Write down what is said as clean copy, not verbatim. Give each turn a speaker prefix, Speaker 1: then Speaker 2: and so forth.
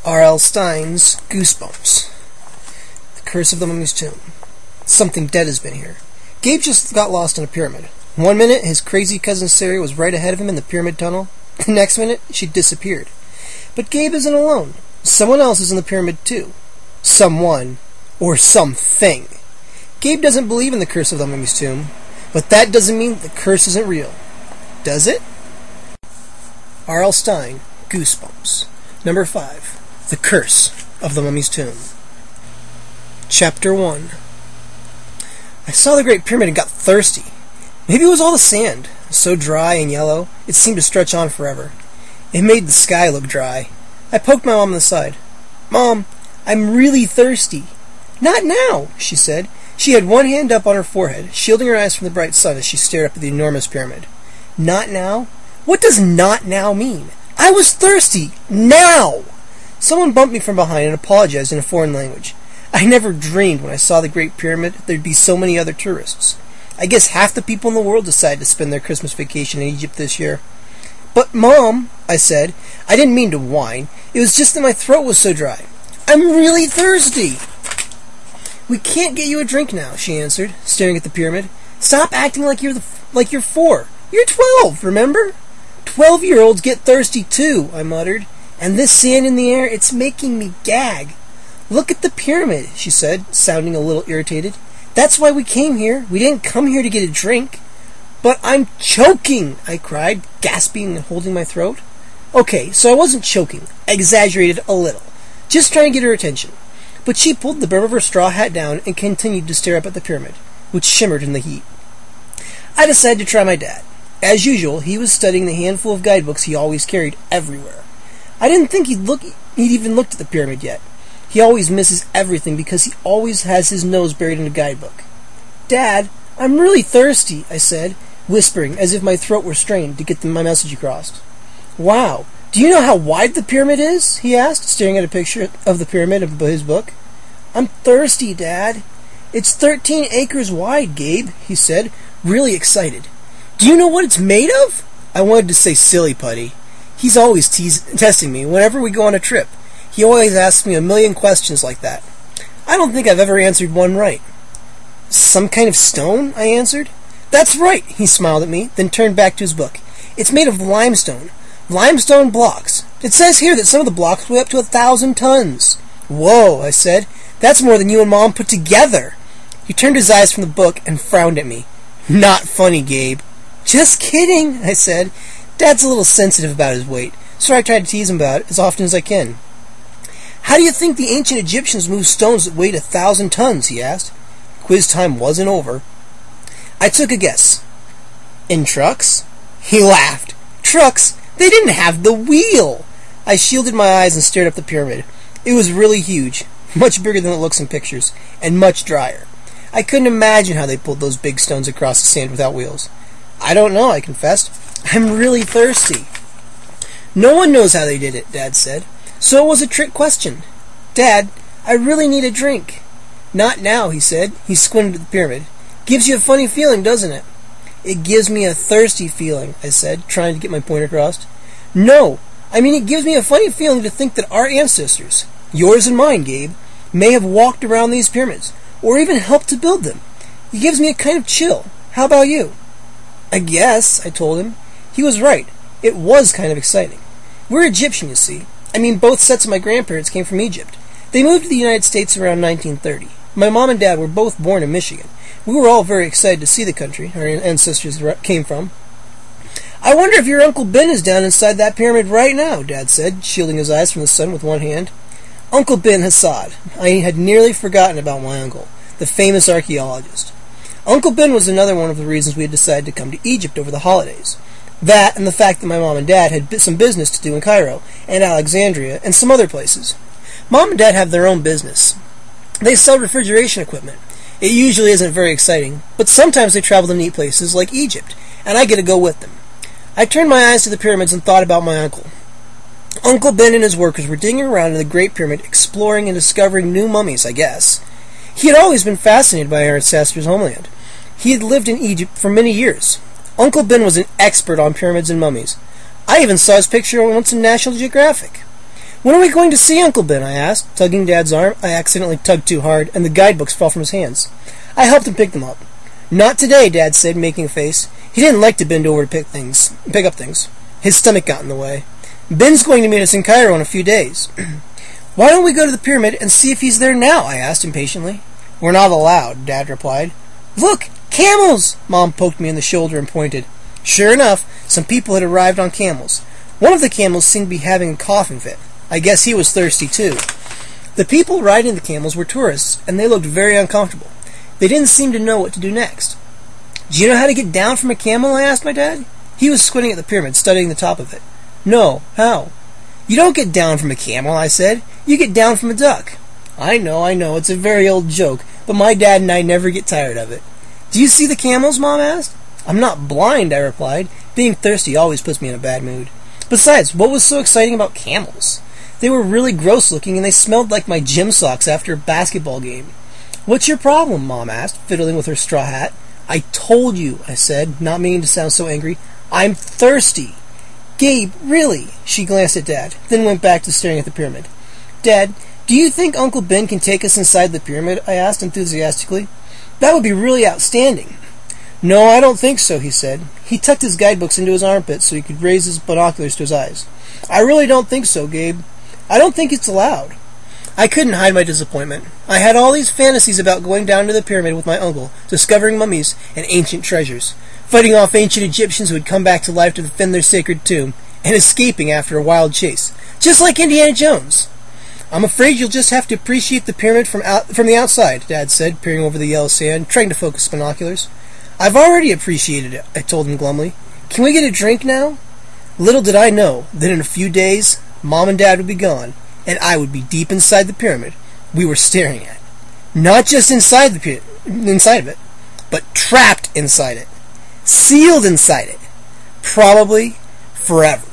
Speaker 1: R.L.Stine's Goosebumps. The Curse of the Mummy's Tomb. Something dead has been here. Gabe just got lost in a pyramid. One minute, his crazy cousin Sarah was right ahead of him in the pyramid tunnel. The next minute, she disappeared. But Gabe isn't alone. Someone else is in the pyramid too. Someone. Or something. Gabe doesn't believe in the Curse of the Mummy's Tomb, but that doesn't mean the curse isn't real. Does it? R.L.Stine, Goosebumps. Number 5. The Curse of the Mummy's Tomb. Chapter 1. I saw the Great Pyramid and got thirsty. Maybe it was all the sand, so dry and yellow, it seemed to stretch on forever. It made the sky look dry. I poked my mom in the side. "Mom, I'm really thirsty." "Not now," she said. She had one hand up on her forehead, shielding her eyes from the bright sun as she stared up at the enormous pyramid. "Not now? What does not now mean? I was thirsty. Now!" Someone bumped me from behind and apologized in a foreign language. I never dreamed when I saw the Great Pyramid there'd be so many other tourists. I guess half the people in the world decided to spend their Christmas vacation in Egypt this year. "But, Mom," I said, I didn't mean to whine. It was just that my throat was so dry. "I'm really thirsty." "We can't get you a drink now," she answered, staring at the pyramid. "Stop acting like you're 4. You're 12, remember?" "12-year-olds get thirsty too," I muttered. "And this sand in the air, it's making me gag." "Look at the pyramid," she said, sounding a little irritated. "That's why we came here. We didn't come here to get a drink." "But I'm choking," I cried, gasping and holding my throat. Okay, so I wasn't choking. I exaggerated a little, just trying to get her attention. But she pulled the brim of her straw hat down and continued to stare up at the pyramid, which shimmered in the heat. I decided to try my dad. As usual, he was studying the handful of guidebooks he always carried everywhere. I didn't think he'd even looked at the pyramid yet. He always misses everything because he always has his nose buried in a guidebook. "Dad, I'm really thirsty," I said, whispering as if my throat were strained to get my message across. "Wow, do you know how wide the pyramid is?" he asked, staring at a picture of the pyramid in his book. "I'm thirsty, Dad." "It's 13 acres wide, Gabe," he said, really excited. "Do you know what it's made of?" I wanted to say silly putty. He's always testing me whenever we go on a trip. He always asks me a million questions like that. I don't think I've ever answered one right. "Some kind of stone?" I answered. "That's right," he smiled at me, then turned back to his book. "It's made of limestone. Limestone blocks. It says here that some of the blocks weigh up to 1,000 tons. "Whoa," I said. "That's more than you and Mom put together." He turned his eyes from the book and frowned at me. "Not funny, Gabe." "Just kidding," I said. Dad's a little sensitive about his weight, so I try to tease him about it as often as I can. "How do you think the ancient Egyptians moved stones that weighed 1,000 tons?" he asked. Quiz time wasn't over. I took a guess. "In trucks?" He laughed. "Trucks? They didn't have the wheel!" I shielded my eyes and stared up the pyramid. It was really huge, much bigger than it looks in pictures, and much drier. I couldn't imagine how they pulled those big stones across the sand without wheels. "I don't know," I confessed. "I'm really thirsty." "No one knows how they did it," Dad said. "So it was a trick question." "Dad, I really need a drink." "Not now," he said. He squinted at the pyramid. "Gives you a funny feeling, doesn't it?" "It gives me a thirsty feeling," I said, trying to get my point across. "No, I mean it gives me a funny feeling to think that our ancestors, yours and mine, Gabe, may have walked around these pyramids, or even helped to build them. It gives me a kind of chill. How about you?" "I guess," I told him. He was right. It was kind of exciting. We're Egyptian, you see. I mean, both sets of my grandparents came from Egypt. They moved to the United States around 1930. My mom and dad were both born in Michigan. We were all very excited to see the country our ancestors came from. "I wonder if your Uncle Ben is down inside that pyramid right now," Dad said, shielding his eyes from the sun with one hand. Uncle Ben Hassad. I had nearly forgotten about my uncle, the famous archaeologist. Uncle Ben was another one of the reasons we had decided to come to Egypt over the holidays. That and the fact that my mom and dad had some business to do in Cairo and Alexandria and some other places. Mom and Dad have their own business. They sell refrigeration equipment. It usually isn't very exciting, but sometimes they travel to neat places like Egypt, and I get to go with them. I turned my eyes to the pyramids and thought about my uncle. Uncle Ben and his workers were digging around in the Great Pyramid, exploring and discovering new mummies, I guess. He had always been fascinated by our ancestors' homeland. He had lived in Egypt for many years. Uncle Ben was an expert on pyramids and mummies. I even saw his picture once in National Geographic. When are we going to see Uncle Ben? I asked, tugging Dad's arm. I accidentally tugged too hard, and the guidebooks fell from his hands. I helped him pick them up. Not today, Dad said, making a face. He didn't like to bend over to pick up things. His stomach got in the way. Ben's going to meet us in Cairo in a few days. Why don't we go to the pyramid and see if he's there now? I asked impatiently. We're not allowed, Dad replied. Look, camels! Mom poked me in the shoulder and pointed. Sure enough, some people had arrived on camels. One of the camels seemed to be having a coughing fit. I guess he was thirsty too. The people riding the camels were tourists, and they looked very uncomfortable. They didn't seem to know what to do next. Do you know how to get down from a camel? I asked my dad. He was squinting at the pyramid, studying the top of it. No, how? You don't get down from a camel, I said. You get down from a duck. I know, it's a very old joke, but my dad and I never get tired of it. Do you see the camels? Mom asked. I'm not blind, I replied. Being thirsty always puts me in a bad mood. Besides, what was so exciting about camels? They were really gross looking, and they smelled like my gym socks after a basketball game. What's your problem? Mom asked, fiddling with her straw hat. I told you, I said, not meaning to sound so angry. I'm thirsty. Gabe, really? She glanced at Dad, then went back to staring at the pyramid. Dad, do you think Uncle Ben can take us inside the pyramid? I asked enthusiastically. That would be really outstanding. No, I don't think so, he said. He tucked his guidebooks into his armpit so he could raise his binoculars to his eyes. I really don't think so, Gabe. I don't think it's allowed. I couldn't hide my disappointment. I had all these fantasies about going down to the pyramid with my uncle, discovering mummies and ancient treasures, fighting off ancient Egyptians who had come back to life to defend their sacred tomb, and escaping after a wild chase, just like Indiana Jones. I'm afraid you'll just have to appreciate the pyramid from the outside, Dad said, peering over the yellow sand, trying to focus binoculars. I've already appreciated it, I told him glumly. Can we get a drink now? Little did I know that in a few days, Mom and Dad would be gone, and I would be deep inside the pyramid we were staring at. Not just inside of it, but trapped inside it. Sealed inside it. Probably forever.